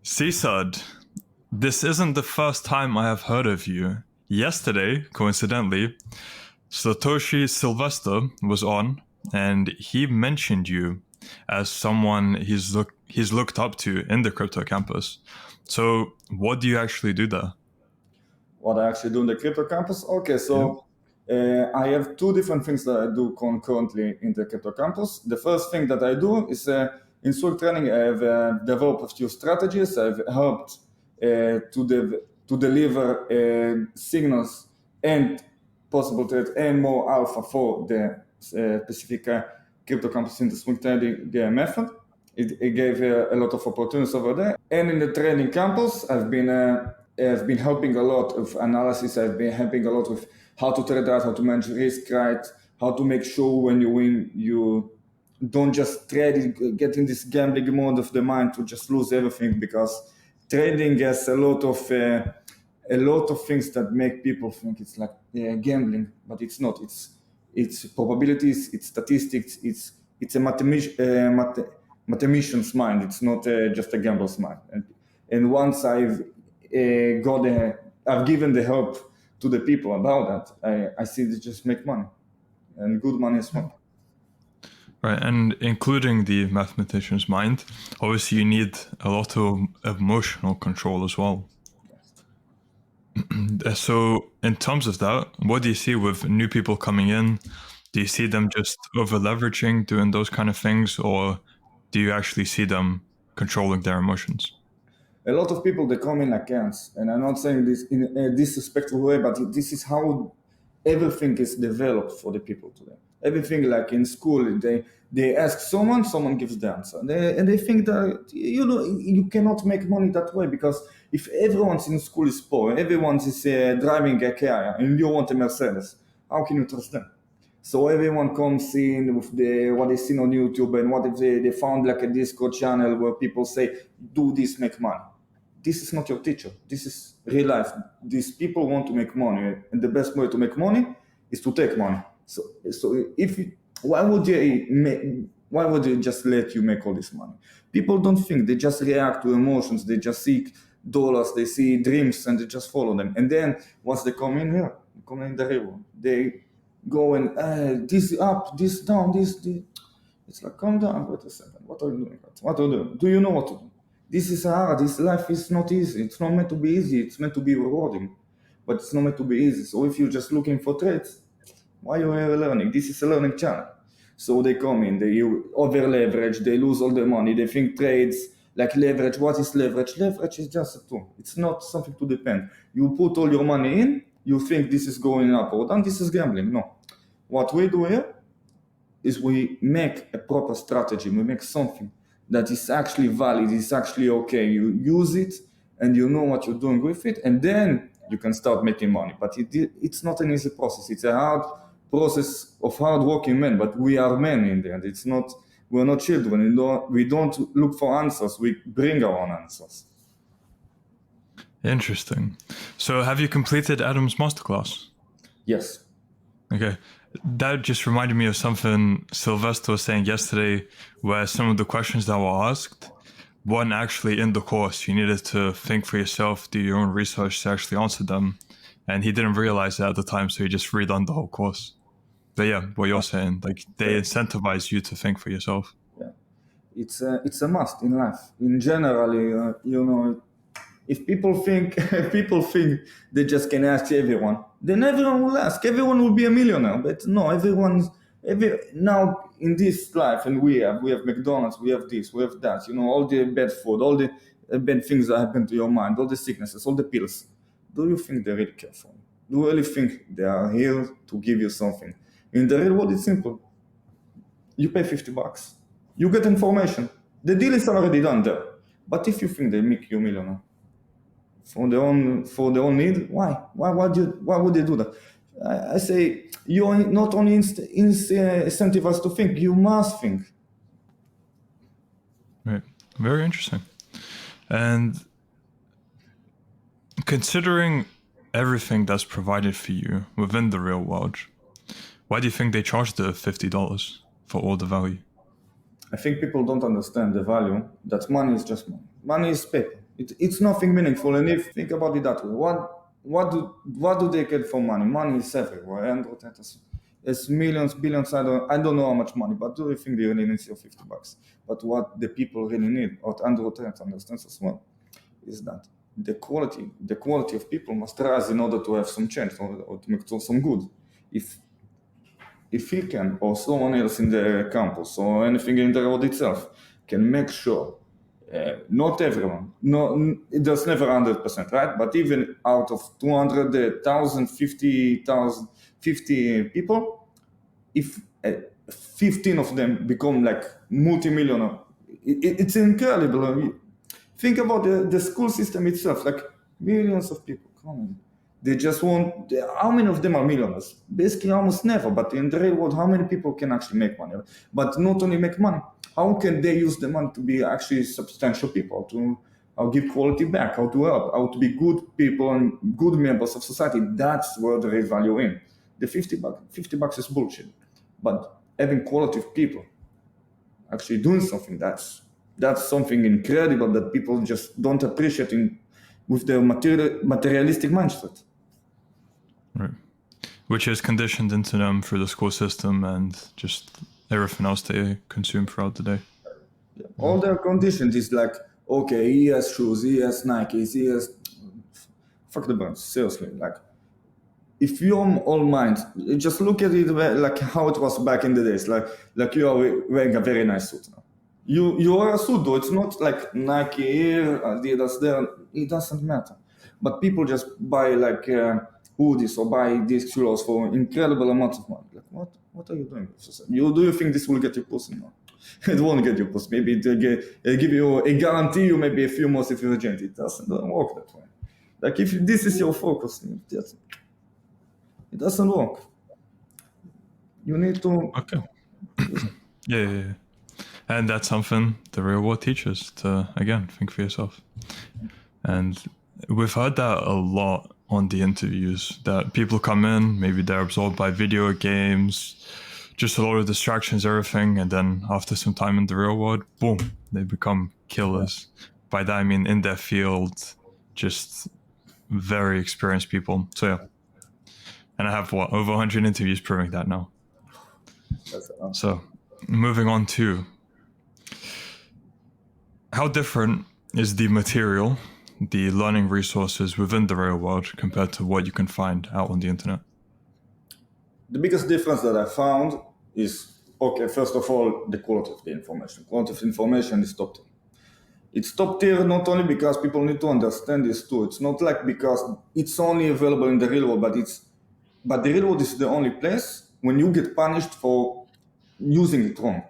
Caesar, this isn't the first time I have heard of you. Yesterday, coincidentally, Satoshi Sylvester was on, and he mentioned you as someone he's looked up to in the crypto campus. So, what do you actually do there? What I actually do in the crypto campus? Okay, so I have two different things that I do concurrently in the crypto campus. The first thing that I do is in Sword Training, I have developed a few strategies. I've helped to deliver signals and possible trade and more alpha for the specific crypto campus in the swing trading method. It gave a lot of opportunities over there. And in the trading campus, I've been helping a lot of analysis. I've been helping a lot with how to trade right, how to manage risk right, how to make sure when you win, you don't just trade, get in this gambling mode of the mind to just lose everything, because trading has a lot of things that make people think it's like gambling, but it's not. It's probabilities, it's statistics, it's a mathematician's mind. It's not just a gambler's mind. And once I've given the help to the people about that, I see they just make money, and good money as well. Right, and including the mathematician's mind, obviously you need a lot of emotional control as well. So in terms of that, what do you see with new people coming in? Do you see them just over leveraging, doing those kind of things, or do you actually see them controlling their emotions? A lot of people, they come in like ants, and I'm not saying this in a disrespectful way, but this is how everything is developed for the people today. Everything, like in school, they ask someone gives the answer, and they think that you cannot make money that way, because if everyone's in school is poor, everyone's is driving a car, and you want a Mercedes, how can you trust them? So everyone comes in with what they seen on YouTube, and what if they found like a Discord channel where people say, do this, make money. This is not your teacher. This is real life. These people want to make money, and the best way to make money is to take money. So why would you just let you make all this money? People don't think. They just react to emotions. They just seek dollars. They see dreams, and they just follow them. And then once they come in here, come in the river, they go and this up, this down, this. It's like, calm down, wait a second. What are you doing? What are you doing? Do you know what to do? This is hard. This life is not easy. It's not meant to be easy. It's meant to be rewarding, but it's not meant to be easy. So if you're just looking for trades, why are you learning? This is a learning channel. So they come in, they over leverage, they lose all the money. They think trades like leverage. What is leverage? Leverage is just a tool. It's not something to depend. You put all your money in. You think this is going up or down. This is gambling. No. What we do here is we make a proper strategy. We make something that is actually valid, is actually okay. You use it and you know what you're doing with it, and then you can start making money. But it's not an easy process. It's a hard process of hard-working men, but we are men in the end. We're not children. We don't look for answers. We bring our own answers. Interesting. So have you completed Adam's Masterclass? Yes. Okay. That just reminded me of something Sylvester was saying yesterday, where some of the questions that were asked weren't actually in the course. You needed to think for yourself, do your own research to actually answer them. And he didn't realize that at the time, so he just redone the whole course. But yeah, what you're saying, like they incentivize you to think for yourself. Yeah. It's a must in life. In general, if people think they just can ask everyone, then everyone will ask. Everyone will be a millionaire. But no, now in this life, and we have McDonald's, we have this, we have that. All the bad food, all the bad things that happen to your mind, all the sicknesses, all the pills. Do you think they really care for you? Do you really think they are here to give you something? In the real world, it's simple. You pay $50. You get information. The deal is already done there. But if you think they make you a millionaire, for their own need, why would they do that? I say you are not only incentivized to think, you must think. Right. Very interesting. And considering everything that's provided for you within the real world, why do you think they charge the $50 for all the value? I think people don't understand the value that money is just money. Money is paper. It's nothing meaningful. And if think about it that way, what do they get for money? Money is everywhere. Andrew Tate has millions, billions. I don't know how much money, but do you think they really need your $50? But what the people really need, what Andrew Tate understands as well, is that the quality of people must rise in order to have some change or to make some good. If he can, or someone else in the campus, or anything in the road itself, can make sure, not everyone, no, there's never 100%, right? But even out of 200,000, 50,000, 50 people, if 15 of them become like multimillionaire, it's incredible. Think about the school system itself, like millions of people coming. They just want, how many of them are millionaires? Basically almost never, but in the real world, how many people can actually make money? But not only make money, how can they use the money to be actually substantial people, to give quality back, how to help, how to be good people and good members of society? That's where the real value in. The $50 is bullshit. But having quality of people actually doing something, that's something incredible that people just don't appreciate with their materialistic mindset. Right. Which is conditioned into them through the school system and just everything else they consume throughout the day. All their conditions is like, okay, he has shoes, he has Nikes, he has... Fuck the brands, seriously. Like, if you're all mind, just look at it like how it was back in the days. Like you are wearing a very nice suit now. You are a suit though. It's not like Nike here, Adidas there. It doesn't matter. But people just buy like hoodies or buy these clothes for incredible amounts of money. Like what are you doing? Do you think this will get you pussy? No, it won't get you pussy. Maybe it'll give you a guarantee you maybe a few months if you're a gent. It doesn't work that way. Like if this is your focus, it doesn't work. You need to... Okay. Yeah. And that's something the real world teaches to, again, think for yourself. And we've heard that a lot on the interviews, that people come in, maybe they're absorbed by video games, just a lot of distractions, everything. And then after some time in the real world, boom, they become killers. Yeah. By that, I mean in their field, just very experienced people. So yeah. And I have over 100 interviews proving that now. That's awesome. So moving on to, how different is the material, the learning resources within the real world compared to what you can find out on the internet? The biggest difference that I found is, okay, first of all, the quality of the information. Quality of information is top tier. It's top tier not only because people need to understand this too. It's not like because it's only available in the real world, but the real world is the only place when you get punished for using it wrong.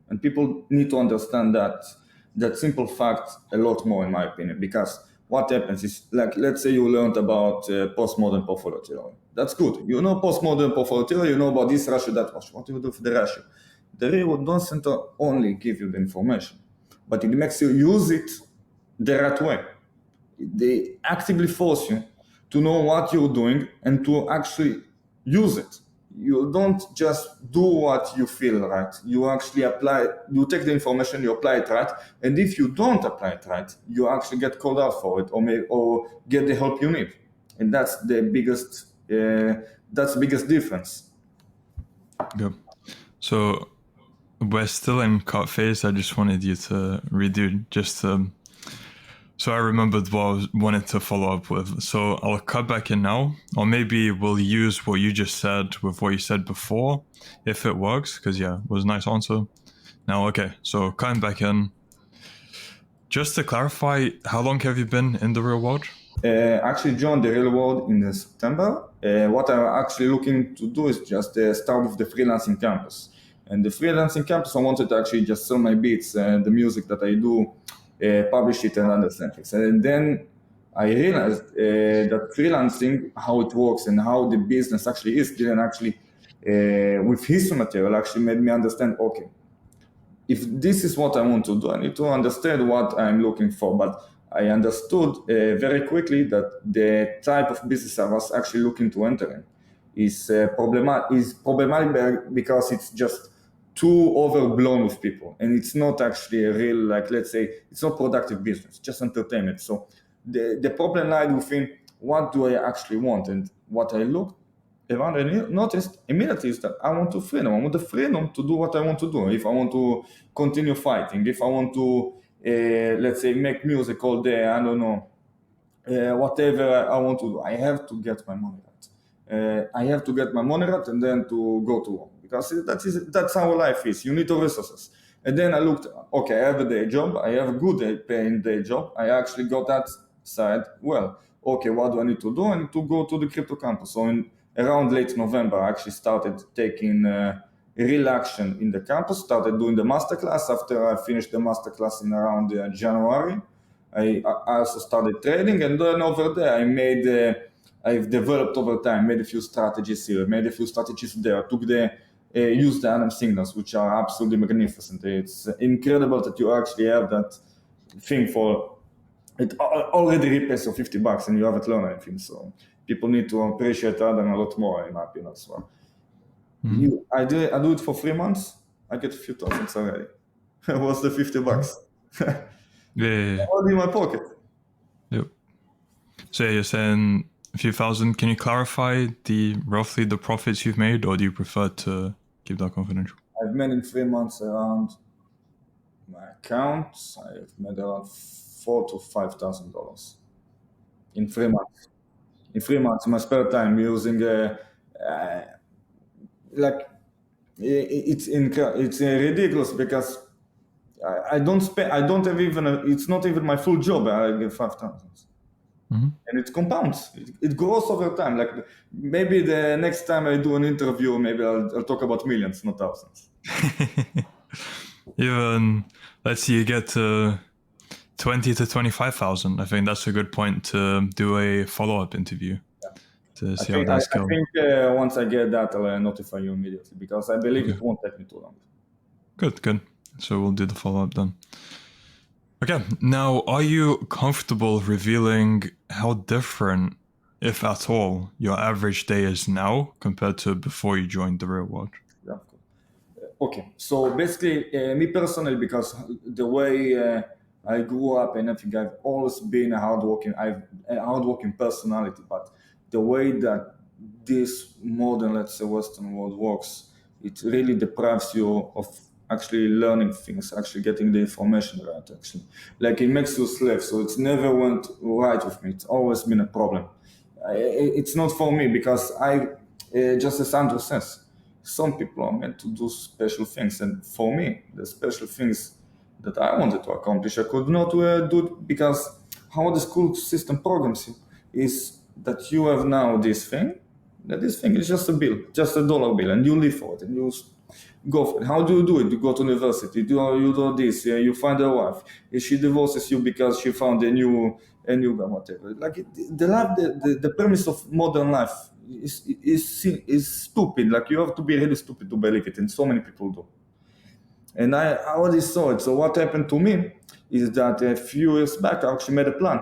And people need to understand that simple fact a lot more, in my opinion, because what happens is, like, let's say you learned about postmodern portfolio theory. That's good. You know postmodern portfolio theory, you know about this ratio, that ratio. What do you do for the ratio? The real world doesn't only give you the information, but it makes you use it the right way. They actively force you to know what you're doing and to actually use it. You don't just do what you feel right. You actually apply, you take the information, you apply it right. And if you don't apply it right, you actually get called out for it or get the help you need. And that's the biggest difference. Good. So we're still in cut phase. I just wanted you to redo just so I remembered what I wanted to follow up with. So I'll cut back in now, or maybe we'll use what you just said with what you said before, if it works, because yeah, it was a nice answer. Now, okay, so cutting back in. Just to clarify, how long have you been in the real world? Actually joined the real world in September. What I'm actually looking to do is just start with the freelancing campus. And the freelancing campus, I wanted to actually just sell my beats and the music that I do, publish it and understand things. And then I realized that freelancing, how it works and how the business actually is, didn't actually, with history material, actually made me understand, okay, if this is what I want to do, I need to understand what I'm looking for. But I understood very quickly that the type of business I was actually looking to enter in is problematic because it's just too overblown with people, and it's not actually a real, like, let's say, it's not productive business, just entertainment. So the problem lied within what do I actually want, and what I looked around and noticed immediately is that I want to freedom. I want the freedom to do what I want to do. If I want to continue fighting, if I want to, let's say, make music all day, I don't know, whatever I want to do, I have to get my money right. I have to get my money right and then to go to work, because that's how life is. You need the resources. And then I looked, okay, I have a day job. I have a good paying day job. I actually got that side well. Okay, what do I need to do? I need to go to the crypto campus. So around late November, I actually started taking real action in the campus, started doing the masterclass. After I finished the masterclass in around January, I also started trading, and then over there I've developed over time, made a few strategies here, made a few strategies there, used the Adam signals, which are absolutely magnificent. It's incredible that you actually have that thing for it already repays you $50 and you haven't learned anything. So people need to appreciate Adam a lot more, in my opinion, as well. Mm-hmm. I do it for 3 months, I get a few thousands already. What's the $50? Yeah. All in my pocket. Yep. So you're saying a few thousand. Can you clarify roughly the profits you've made, or do you prefer to keep that confidential? I've made in 3 months around my accounts. I've made around $4,000 to $5,000 in 3 months. In 3 months, in my spare time, using like it's ridiculous, because I don't spend. I don't have even. It's not even my full job. I get 5,000. Mm-hmm. And it compounds. It grows over time. Like maybe the next time I do an interview, maybe I'll talk about millions, not thousands. Even let's see, you get to 20 to 25,000. I think that's a good point to do a follow-up interview to see how that's going. I think once I get that, I'll notify you immediately, because I believe it won't take me too long. Good. So we'll do the follow-up then. Okay, now are you comfortable revealing how different, if at all, your average day is now compared to before you joined the real world? Yeah, of course. Okay, so basically, me personally, because the way I grew up and everything, I've always been a hardworking personality. But the way that this modern, let's say, Western world works, it really deprives you of actually learning things, actually getting the information right. Actually, like, it makes you a slave. So it's never went right with me. It's always been a problem. It's not for me, because just as Andrew says, some people are meant to do special things, and for me, the special things that I wanted to accomplish, I could not do it, because how the school system programs you is that you have now this thing, that this thing is just a bill, just a dollar bill, and you live for it, and you go for it. How do you do it? You go to university, you do this, you find a wife, she divorces you because she found a new guy, whatever. Like the premise of modern life is stupid. Like, you have to be really stupid to believe it, and so many people do. And I already saw it. So what happened to me is that a few years back, I actually made a plan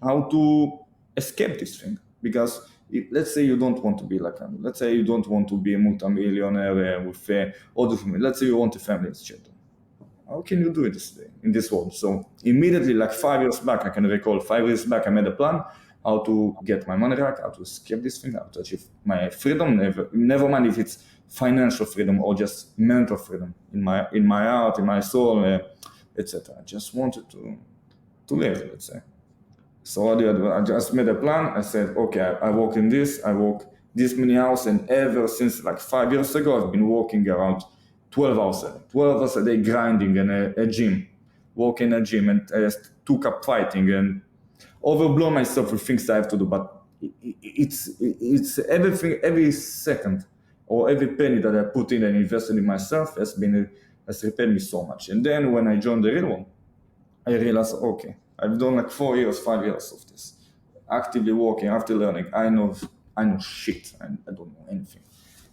how to escape this thing. Because let's say you don't want to be like him. Let's say you don't want to be a multimillionaire with all the family. Let's say you want a family, children. How can you do it in this world? So immediately, like 5 years back, I can recall 5 years back, I made a plan how to get my money back, how to escape this thing, how to achieve my freedom. Never mind if it's financial freedom or just mental freedom in my heart, in my soul, etc. I just wanted to live, let's say. So what did I do? I just made a plan. I said, okay, I work in this, I work this many hours, and ever since like 5 years ago, I've been working around 12 hours a day, grinding in a gym, working in a gym, and I just took up fighting and overblow myself with things I have to do. But it's everything, every second or every penny that I put in and invested in myself has repaid me so much. And then when I joined the real one, I realized, okay, I've done like 4 years, 5 years of this, actively working, after learning. I know shit. I don't know anything.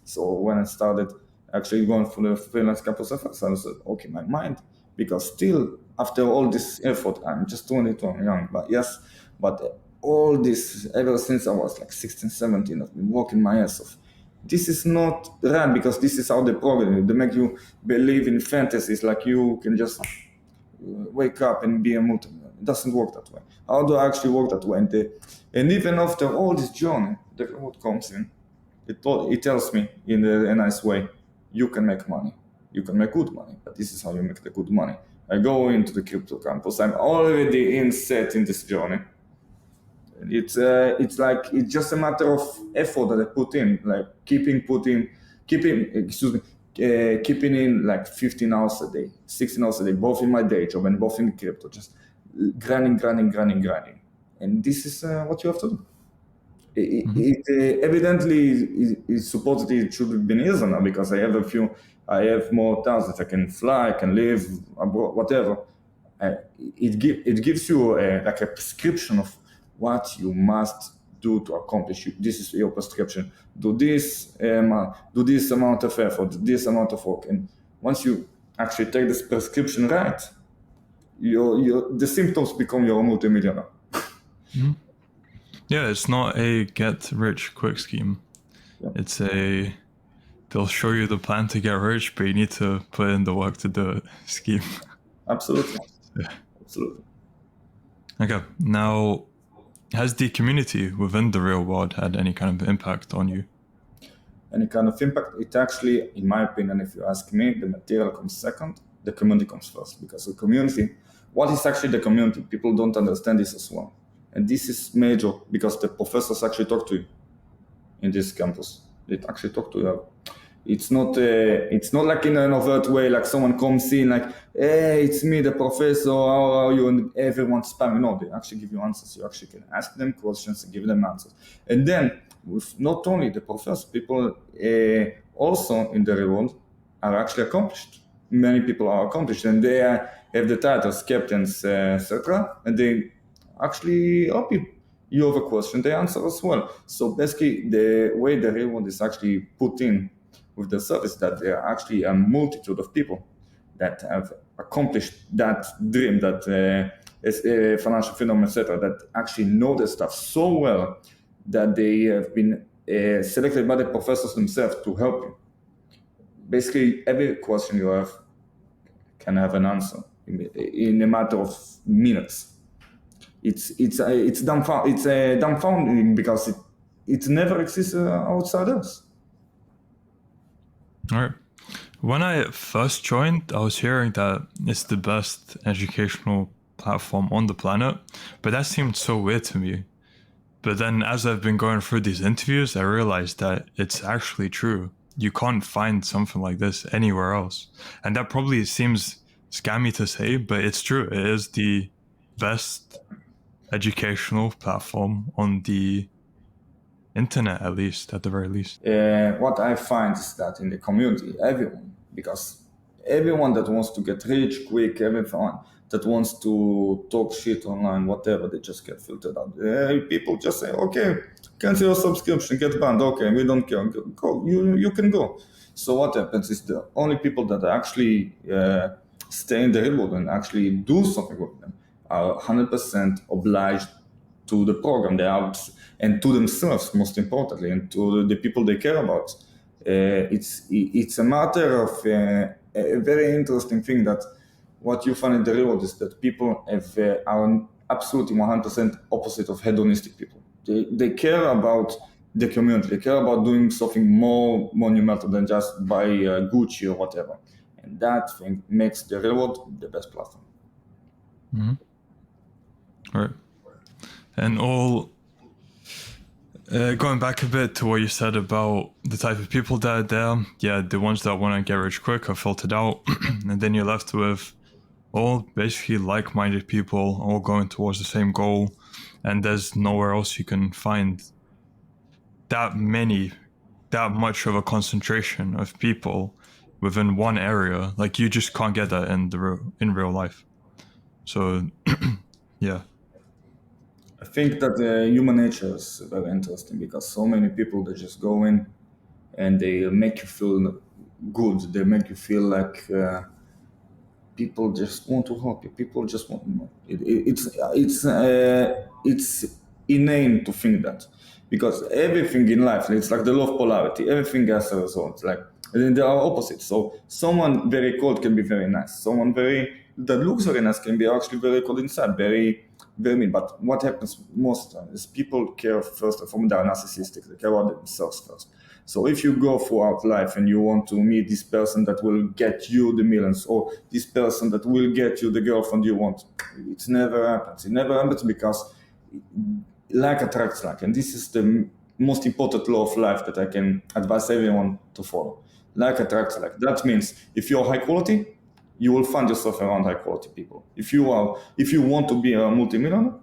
So when I started actually going for the freelance campus efforts, I said, okay, my mind, because still after all this effort, I'm just 22, I'm young, but yes, but all this, ever since I was like 16, 17, I've been working my ass off, this is not right, because this is how they program it. They make you believe in fantasies, like you can just wake up and be a multimillionaire. It doesn't work that way. How do I actually work that way? And even after all this journey, the reward comes in. It tells me in a nice way, you can make money. You can make good money, but this is how you make the good money. I go into the crypto campus. I'm already set in this journey. It's just a matter of effort that I put in, like keeping in like 15 hours a day, 16 hours a day, both in my day job and both in crypto, just grinding. And this is what you have to do. It evidently is supposedly it should have been easier now, because I have more tasks. I can fly, I can live abroad, whatever. It gives you like a prescription of what you must do to accomplish. This is your prescription. Do this amount of effort, this amount of work, and once you actually take this prescription right, the symptoms become your multimillionaire. Mm-hmm. Yeah, it's not a get rich quick scheme. Yeah. It's they'll show you the plan to get rich, but you need to put in the work to do it scheme. Absolutely. Yeah. Absolutely. Okay, now, has the community within the real world had any kind of impact on you? Any kind of impact? It actually, in my opinion, if you ask me, the material comes second, the community comes first. Because the community, what is actually the community? People don't understand this as well. And this is major, because the professors actually talk to you in this campus. They actually talk to you. It's not like in an overt way, like someone comes in like, hey, it's me, the professor, how are you? And everyone spamming. No, they actually give you answers. You actually can ask them questions and give them answers. And then, with not only the professors, people also in the real world are actually accomplished. Many people are accomplished, and they have the titles, captains, etc. And they actually help you. You have a question, they answer as well. So basically, the way the real world is actually put in with the service, that there are actually a multitude of people that have accomplished that dream, that is financial freedom, etc., that actually know the stuff so well that they have been selected by the professors themselves to help you. Basically, every question you have can have an answer in a matter of minutes. It's dumbfounding, because it never exists outside us. All right. When I first joined, I was hearing that it's the best educational platform on the planet, but that seemed so weird to me. But then as I've been going through these interviews, I realized that it's actually true. You can't find something like this anywhere else. And that probably seems scammy to say, but it's true. It is the best educational platform on the internet, at least, at the very least. What I find is that in the community, everyone that wants to get rich quick, everyone that wants to talk shit online, whatever, they just get filtered out. People just say, okay, cancel your subscription, get banned. Okay, we don't care. Go, you can go. So what happens is the only people that actually stay in the real world and actually do something with them are 100% obliged to the program. They are, and to themselves, most importantly, and to the people they care about. It's a matter of a very interesting thing, that what you find in the real world is that people are absolutely 100% opposite of hedonistic people. They care about the community. They care about doing something more monumental than just buy Gucci or whatever. And that thing makes the real world the best platform. Mm-hmm. All right. And going back a bit to what you said about the type of people that are there, yeah, the ones that want to get rich quick are filtered out, and then you're left with all basically like-minded people, all going towards the same goal, and there's nowhere else you can find that much of a concentration of people within one area. Like, you just can't get that in real life. So, yeah. I think that human nature is very interesting, because so many people, they just go in and they make you feel good. They make you feel like people just want to help you. People just want to know. It's inane to think that. because everything in life, it's like the law of polarity. Everything has a result. Like, and then there are opposites. So someone very cold can be very nice. Someone that looks very nice can be actually very cold inside, very very mean. But what happens most of the time is people care first and foremost. They are narcissistic. They care about themselves first. So if you go throughout life and you want to meet this person that will get you the millions, or this person that will get you the girlfriend you want, it never happens. It never happens because like attracts like, and this is the most important law of life that I can advise everyone to follow. Like attracts like. That means if you're high quality, you will find yourself around high quality people. If you want to be a multimillionaire,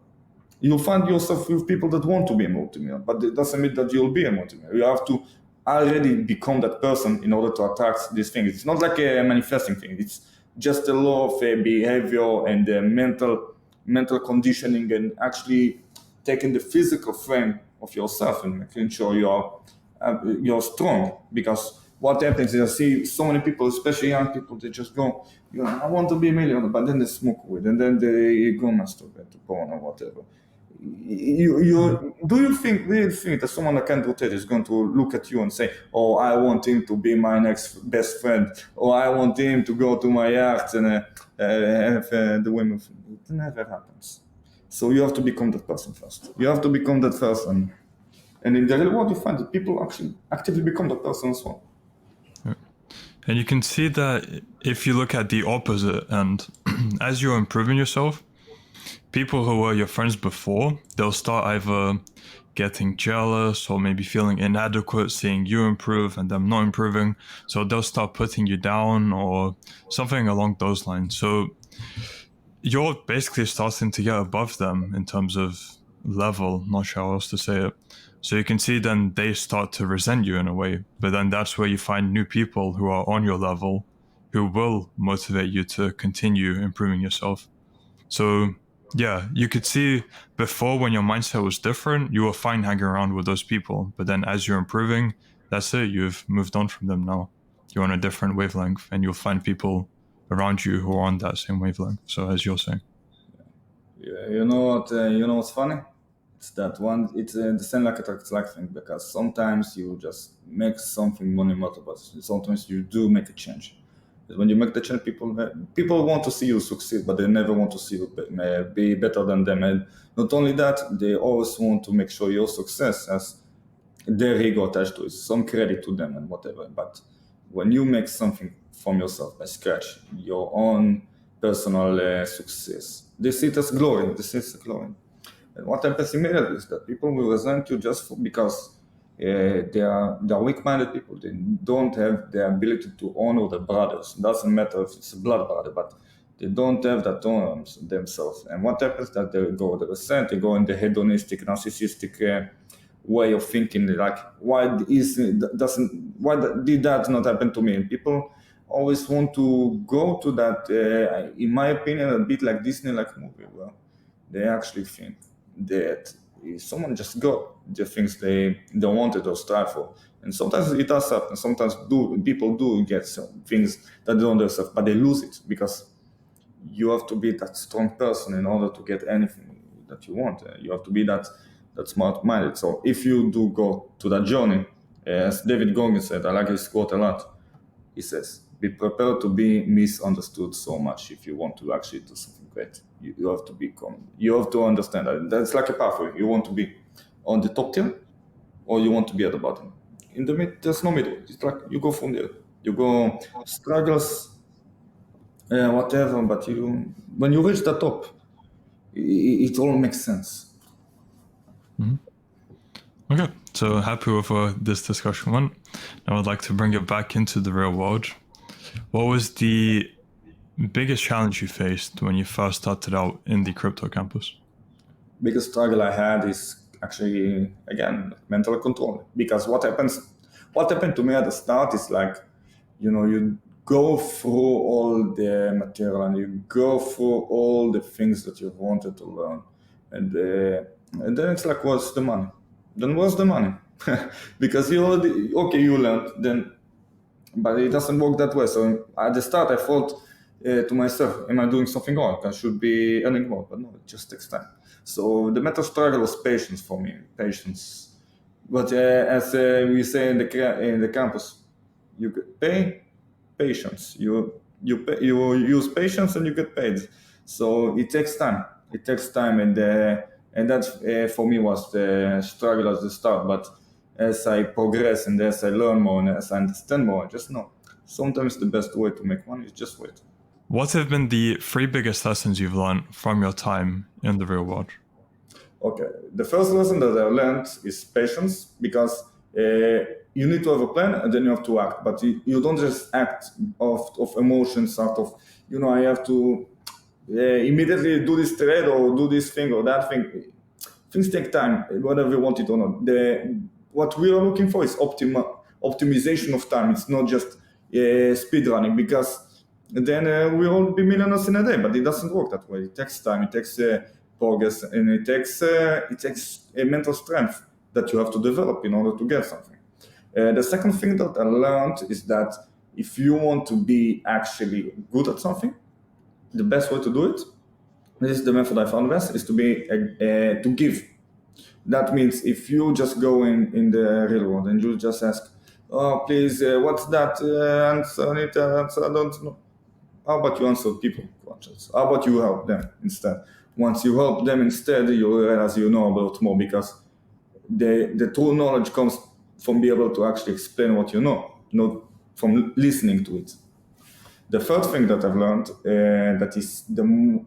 you'll find yourself with people that want to be a multimillionaire. But it doesn't mean that you'll be a multimillionaire. You have to already become that person in order to attract these things. It's not like a manifesting thing. It's just a law of behavior and mental conditioning, and actually taking the physical frame of yourself and making sure you're strong. Because what happens is I see so many people, especially young people, they just go, I want to be a millionaire, but then they smoke weed and then they go masturbate to porn or whatever. Do you think that someone like Andrew Tate is going to look at you and say, "Oh, I want him to be my next best friend," or "I want him to go to my yacht and have the women"? It never happens. So you have to become that person first. You have to become that person, and in the real world, you find that people actually actively become that person as well. And you can see that if you look at the opposite end, as you're improving yourself, people who were your friends before, they'll start either getting jealous or maybe feeling inadequate seeing you improve and them not improving. So they'll start putting you down or something along those lines. So you're basically starting to get above them in terms of level, not sure how else to say it. So you can see then they start to resent you in a way, but then that's where you find new people who are on your level who will motivate you to continue improving yourself. So yeah, you could see before when your mindset was different, you were fine hanging around with those people. But then as you're improving, that's it. You've moved on from them now. You're on a different wavelength and you'll find people around you who are on that same wavelength. So as you're saying. Yeah, what's funny? It's that one. It's the same like attracts like thing, because sometimes you just make something monumental, but sometimes you do make a change. When you make the change, people want to see you succeed, but they never want to see you be better than them. And not only that, they always want to make sure your success has their ego attached to it, some credit to them and whatever. But when you make something from yourself by scratch, your own personal success, they see it as glory. And what happens immediately is that people will resent you because they are weak-minded people. They don't have the ability to honor their brothers. It doesn't matter if it's a blood brother, but they don't have that honor themselves. And what happens is that they resent, they go in the hedonistic, narcissistic way of thinking. Like, why did that not happen to me? And people always want to go to that, in my opinion, a bit like Disney, like movie, where they actually think that someone just got the things they wanted or strive for. And sometimes it does happen. Sometimes people do get some things that they don't deserve, but they lose it because you have to be that strong person in order to get anything that you want. You have to be that smart-minded. So if you do go to that journey, as David Goggins said, I like his quote a lot. He says, "Be prepared to be misunderstood so much if you want to actually do something great. You have to understand that that's like a pathway. You want to be on the top tier, or you want to be at the bottom. In the mid, there's no middle. It's like you go from there. You go struggles, whatever. But when you reach the top, it all makes sense." Okay, so happy with this discussion one. I would like to bring it back into the real world. What was the biggest challenge you faced when you first started out in the crypto campus? Biggest struggle I had is actually, again, mental control. Because what happened to me at the start is like, you go through all the material and you go through all the things that you wanted to learn, and then it's like, what's the money? Then what's the money? Because you learned then, but it doesn't work that way. So at the start, I thought to myself, am I doing something wrong? I should be earning more, but no, it just takes time. So the mental struggle was patience for me. Patience But as we say in the campus, you pay patience. You use patience and you get paid. So it takes time. It takes time, and that for me was the struggle at the start. But as I progress and as I learn more and as I understand more, I just know sometimes the best way to make money is just wait. What have been the three biggest lessons you've learned from your time in the real world? Okay, the first lesson that I learned is patience because you need to have a plan and then you have to act. But you don't just act of emotions, out of, I have to immediately do this trade or do this thing or that thing. Things take time, whether we want it or not. What we are looking for is optimization of time. It's not just speed running because then we will be millionaires in a day. But it doesn't work that way. It takes time. It takes progress, and it takes a mental strength that you have to develop in order to get something. The second thing that I learned is that if you want to be actually good at something, the best way to do it, this is the method I found best, is to give. That means if you just go in the real world and you just ask, oh, please, what's that answer? I need to answer, I don't know. How about you answer people questions? How about you help them instead? Once you help them instead, you realize you know about more because the true knowledge comes from being able to actually explain what you know, not from listening to it. The third thing that I've learned, that is,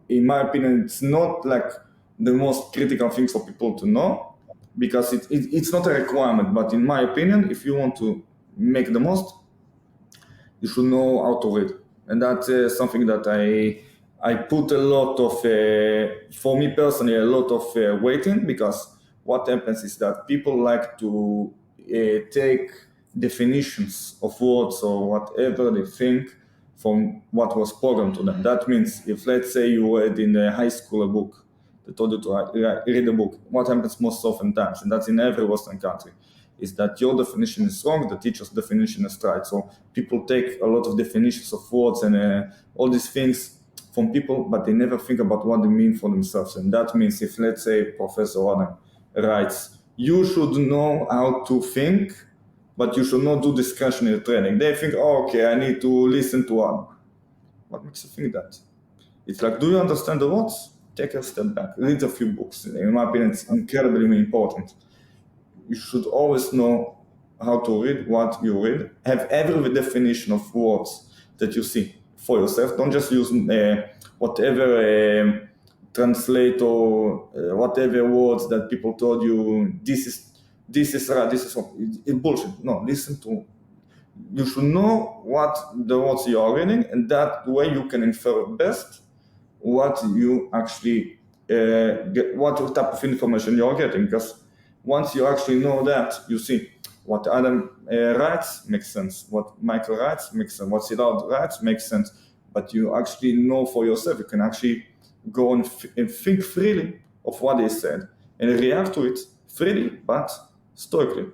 in my opinion, it's not like the most critical thing for people to know, because it's not a requirement. But in my opinion, if you want to make the most, you should know how to read, and that's something that I put a lot of, for me personally, a lot of weight in, because what happens is that people like to take definitions of words or whatever they think from what was programmed to them. That means if, let's say, you read in a high school a book, they told you to read a book, what happens most often times, and that's in every Western country, is that your definition is wrong, the teacher's definition is right. So people take a lot of definitions of words and all these things from people, but they never think about what they mean for themselves. And that means if, let's say, Professor Adam writes, you should know how to think, but you should not do discussionary training. They think, oh, okay, I need to listen to Adam. What makes you think that? It's like, do you understand the words? Take a step back, read a few books. In my opinion, it's incredibly important. You should always know how to read what you read. Have every definition of words that you see for yourself. Don't just use whatever translate or whatever words that people told you. This is right. This is it's bullshit. No, listen to. You should know what the words you are reading, and that way you can infer best what you actually get, what type of information you are getting. Because once you actually know that, you see what Adam writes makes sense, what Michael writes makes sense, what Siddharth writes makes sense. But you actually know for yourself, you can actually go and think freely of what they said and react to it freely, but stoically,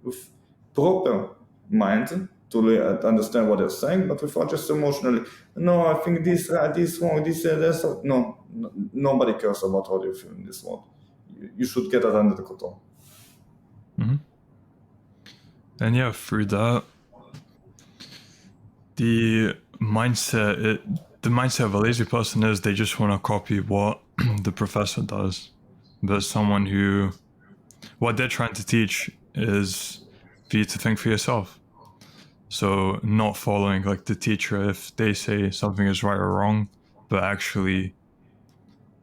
with proper mind to understand what they're saying, but without just emotionally, no, I think this right, this wrong, this no, nobody cares about how you feel in this world. You should get that under the control. Mm-hmm. And yeah, through that, the mindset of a lazy person is they just want to copy what the professor does. But someone who, what they're trying to teach is for you to think for yourself. So not following like the teacher if they say something is right or wrong, but actually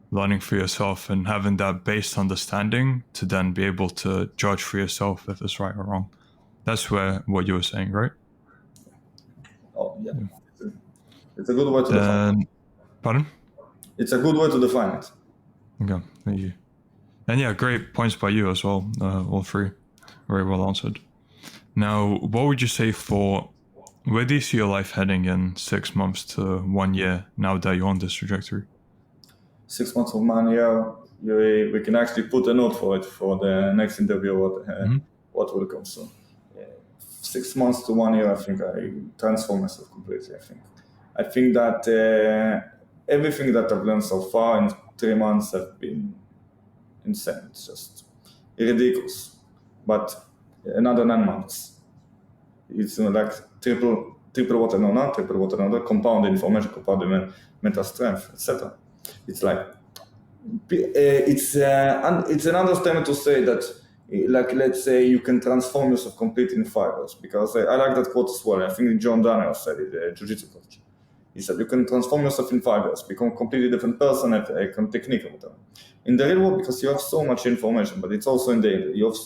learning for yourself and having that based understanding to then be able to judge for yourself if it's right or wrong. That's what you were saying, right? Oh yeah, it's a good way to define it. Pardon? It's a good way to define it. Okay, thank you. And yeah, great points by you as well. All three, very well answered. Now, what would you say where do you see your life heading in 6 months to 1 year now that you're on this trajectory? 6 months of 1 year, we can actually put a note for it for the next interview. What will come soon? 6 months to 1 year, I think I transform myself completely. I think that everything that I've learned so far in 3 months have been insane. It's just ridiculous. But another 9 months. It's like triple what another, triple what another, compound information, compound mental strength, etc. It's like it's an understatement to say that, like, let's say you can transform yourself completely in 5 years, because I like that quote as well. I think John Daniel said it, the jiu-jitsu coach. He said you can transform yourself in 5 years, become a completely different person, have a technique or whatever. In the real world, because you have so much information, but it's also in the internet. You have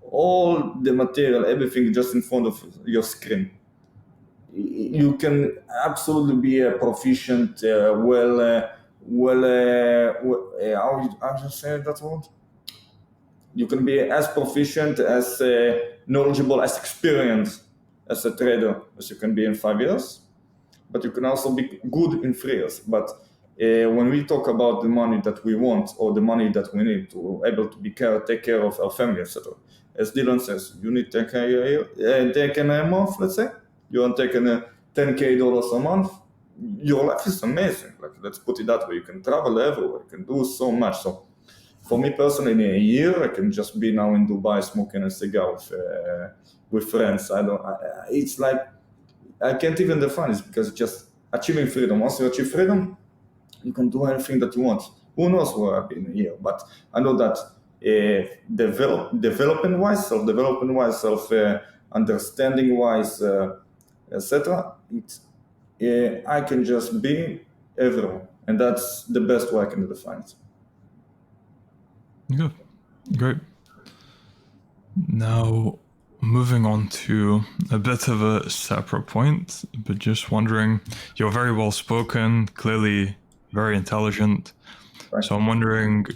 all the material, everything just in front of your screen. You can absolutely be a proficient, how you say that word? You can be as proficient, as knowledgeable, as experienced as a trader as you can be in 5 years. But you can also be good in 3 years. But when we talk about the money that we want, or the money that we need to able to take care of our family, etc., as Dylan says, you need to take a month, let's say. You are taking $10K a month. Your life is amazing. Like, let's put it that way. You can travel everywhere. You can do so much. So, for me personally, in a year, I can just be now in Dubai smoking a cigar with friends. It's like, I can't even define it, because it's just achieving freedom. Once you achieve freedom, you can do anything that you want. Who knows where I'll be in a year? But I know that development-wise, self-development-wise, understanding-wise, etc., I can just be everywhere, and that's the best way I can define it. Good. Great. Now, moving on to a bit of a separate point, but just wondering, you're very well spoken, clearly very intelligent. Right. So I'm wondering,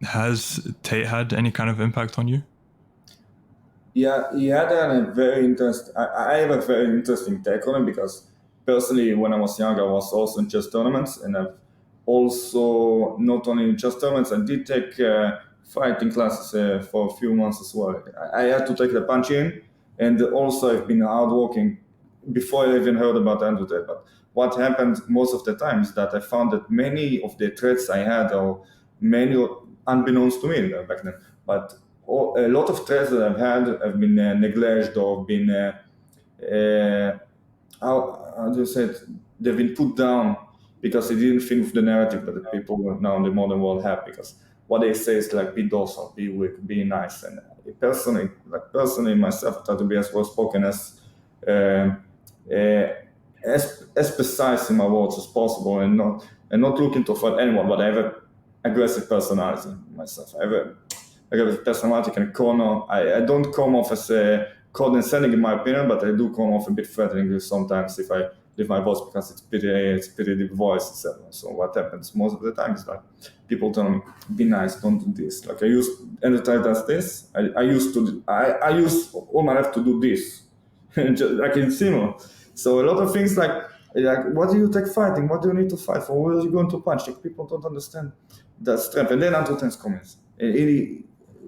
has Tate had any kind of impact on you? Yeah, he had a very interesting. I have a very interesting take on it, because personally, when I was younger, I was also in chess tournaments, and I've also not only in chess tournaments, I did take fighting classes for a few months as well. I had to take the punching, and also I've been hardworking before I even heard about Untitled Chapter. But what happened most of the time is that I found that many of the threats I had, or many unbeknownst to me back then, but a lot of threats that I've had have been neglected, or been how do you say it? They've been put down because they didn't fit with the narrative that the people now in the modern world have. Because what they say is like, be docile, be weak, be nice. And personally myself, try to be as well spoken, as precise in my words as possible, and not looking to fight anyone. But I have an aggressive personality myself. I have a personality can corner. I don't come off as a condescending in my opinion, but I do come off a bit threatening sometimes if I leave my voice, because it's pretty deep voice, etc. So what happens most of the time is like, people tell me, be nice, don't do this. Like, I used, and the time does this. I use all my life to do this, like in similar. So a lot of things like, what do you take fighting? What do you need to fight for? Where are you going to punch? Like, people don't understand that strength. And then Antoten's comments.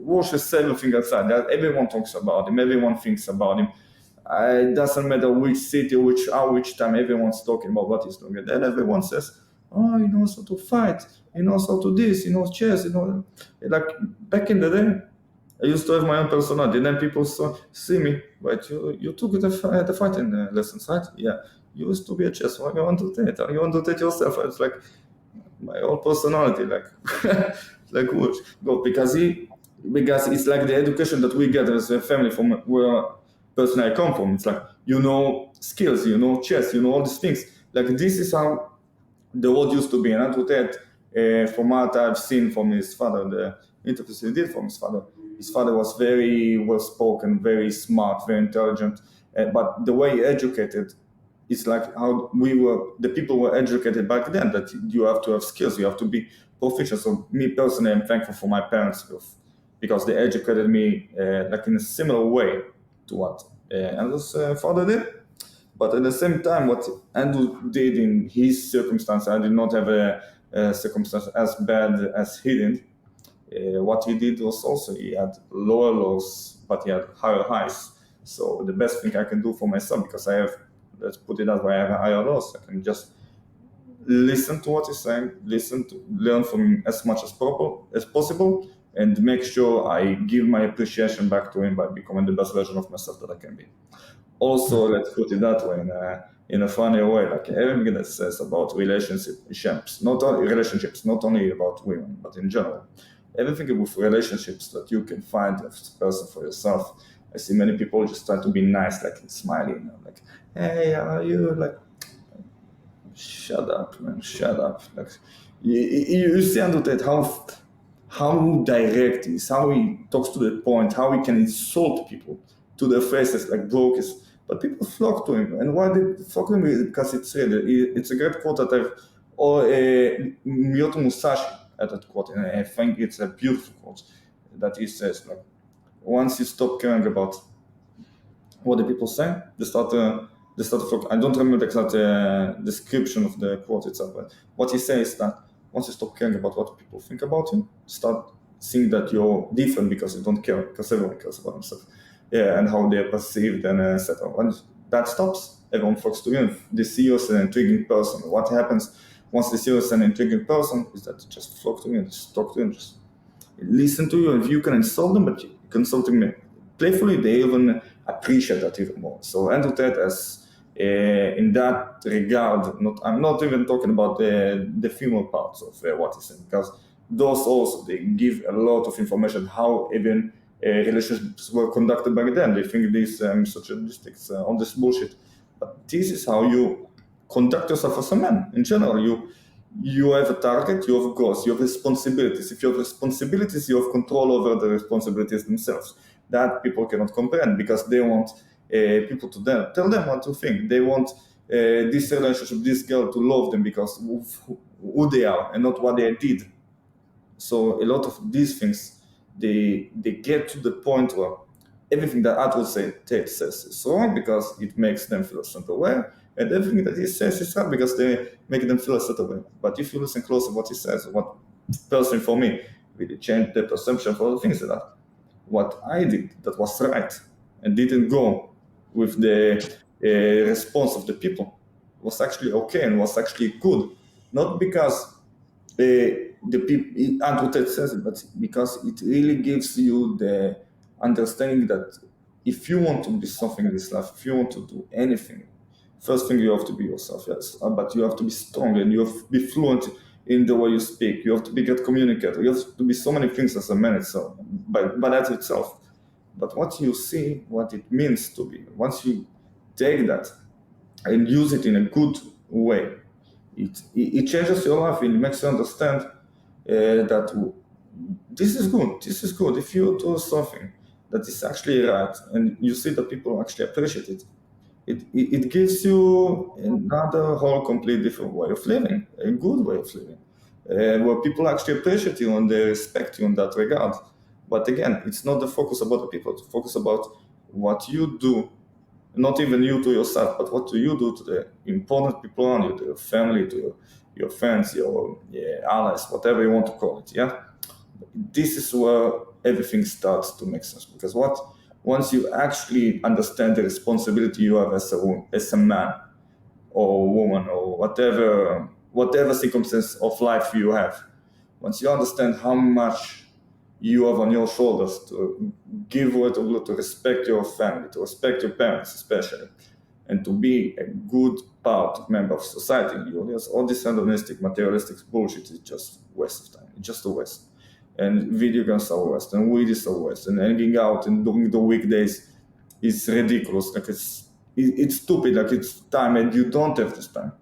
Washes everything aside. That everyone talks about him. Everyone thinks about him. It doesn't matter which city, which hour, which time. Everyone's talking about what he's doing. And then everyone says, "Oh, he knows how to fight. He knows how to this. He knows chess. You know." Like, back in the day, I used to have my own personality. And then people see me, but you took the fighting lessons, right? Yeah. You used to be a chess. Why you want to take? You want to take yourself? It's like my own personality, like like what? Because it's like the education that we get as a family from where personally I come from. It's like, skills, chess, all these things. Like, this is how the world used to be. And to that, from what I've seen from his father, the interviews he did from his father was very well spoken, very smart, very intelligent. But the way he educated, it's like how the people were educated back then, that you have to have skills, you have to be proficient. So me personally, I'm thankful for my parents, because they educated me like in a similar way to what Andrew's father did. But at the same time, what Andrew did in his circumstance, I did not have a circumstance as bad as he did. What he did was also, he had lower lows, but he had higher highs. So the best thing I can do for myself, because I have, let's put it that way, I have a higher loss, I can just listen to what he's saying, learn from him as much as possible, and make sure I give my appreciation back to him by becoming the best version of myself that I can be. Also, let's put it that way, in a funny way, like everything that says about relationships, not only about women, but in general, everything with relationships that you can find as a person for yourself. I see many people just try to be nice, like smiling, like, hey, how are you? Like, shut up, man, shut up. Like, you see Tate how direct he is, how he talks to the point, how he can insult people to their faces like brokers. But people flock to him, and why they flock to him is because it's real. It's a great quote that I've, or Miyoto Musashi at that quote, and I think it's a beautiful quote that he says, like, once you stop caring about what the people say, they start to flock. I don't remember the exact description of the quote itself, but what he says is that once you stop caring about what people think about you, start seeing that you're different because you don't care, because everyone cares about themselves, yeah, and how they're perceived and etc. When that stops, everyone flocks to you. If they see you as an intriguing person, what happens once they see you as an intriguing person is that they just flock to you and just talk to you and just listen to you. If you can insult them, but you can insult them playfully, they even appreciate that even more. So Andrew Tate as in that regard, I'm not even talking about the female parts of what he's saying, because those also, they give a lot of information how even relationships were conducted back then. They think these misogynistic, all this bullshit. But this is how you conduct yourself as a man. In general, you have a target, you have goals, you have responsibilities. If you have responsibilities, you have control over the responsibilities themselves. That people cannot comprehend because they want people to tell them what to think. They want this relationship, this girl to love them because of who they are and not what they did. So a lot of these things, they get to the point where everything that Tate says is wrong because it makes them feel a certain way, and everything that he says is right because they make them feel a certain way. But if you listen close to what he says, what personally for me really changed the perception for the things that what I did that was right and didn't go with the response of the people was actually okay and was actually good, not because the people, Andrew Tate says it, but because it really gives you the understanding that if you want to be something in this life, if you want to do anything, first thing you have to be yourself, yes, but you have to be strong and you have to be fluent in the way you speak. You have to be a good communicator. You have to be so many things as a man itself, by that itself. But what you see, what it means to be, once you take that and use it in a good way, it changes your life. It makes you understand that this is good. This is good. If you do something that is actually right and you see that people actually appreciate it, it gives you another whole complete different way of living, a good way of living, where people actually appreciate you and they respect you in that regard. But again, it's not the focus about the people. It's the focus about what you do, not even you to yourself, but what do you do to the important people around you, to your family, to your friends, your allies, whatever you want to call it. Yeah, this is where everything starts to make sense, because once you actually understand the responsibility you have as a man or woman or whatever circumstance of life you have, once you understand how much you have on your shoulders to give way to respect your family, to respect your parents especially, and to be a good member of society, all this hedonistic, materialistic bullshit is just waste of time. It's just a waste. And video games are waste, and weed is a waste, and hanging out and during the weekdays is ridiculous. Like it's stupid. Like it's time, and you don't have this time.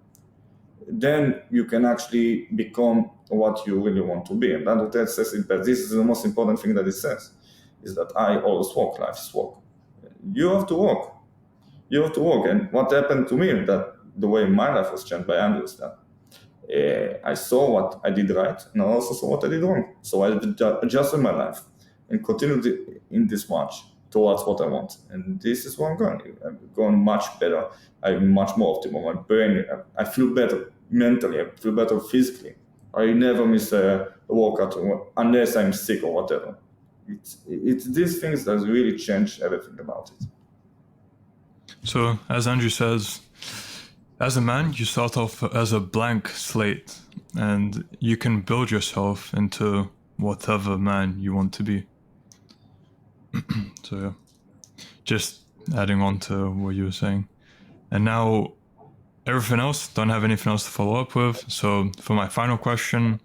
Then you can actually become what you really want to be. And Andrew Tate says it best. This is the most important thing that he says, is that I always walk. Life is walk. You have to walk. You have to walk. And what happened to me, that the way my life was changed by Andrew, is that I saw what I did right, and I also saw what I did wrong. So I adjusted my life and continued in this march towards what I want. And this is where I'm going. I'm going much better. I'm much more optimal. My brain, I feel better mentally. I feel better physically. I never miss a workout unless I'm sick or whatever. It's these things that really change everything about it. So, as Andrew says, as a man, you start off as a blank slate, and you can build yourself into whatever man you want to be. So yeah, just adding on to what you were saying. And now everything else, don't have anything else to follow up with. So for my final question,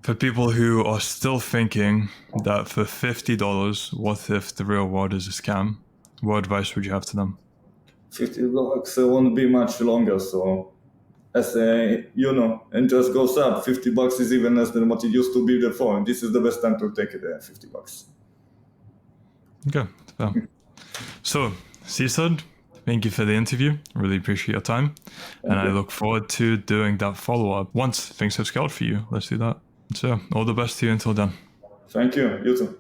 for people who are still thinking that for $50, what if the real world is a scam? What advice would you have to them? $50 won't be much longer, so as interest goes up, $50 is even less than what it used to be before. And this is the best time to take it at $50. Okay, fair. So, Seasad, thank you for the interview. Really appreciate your time. And I look forward to doing that follow-up once things have scaled for you. Let's do that. So, all the best to you until then. Thank you. You too.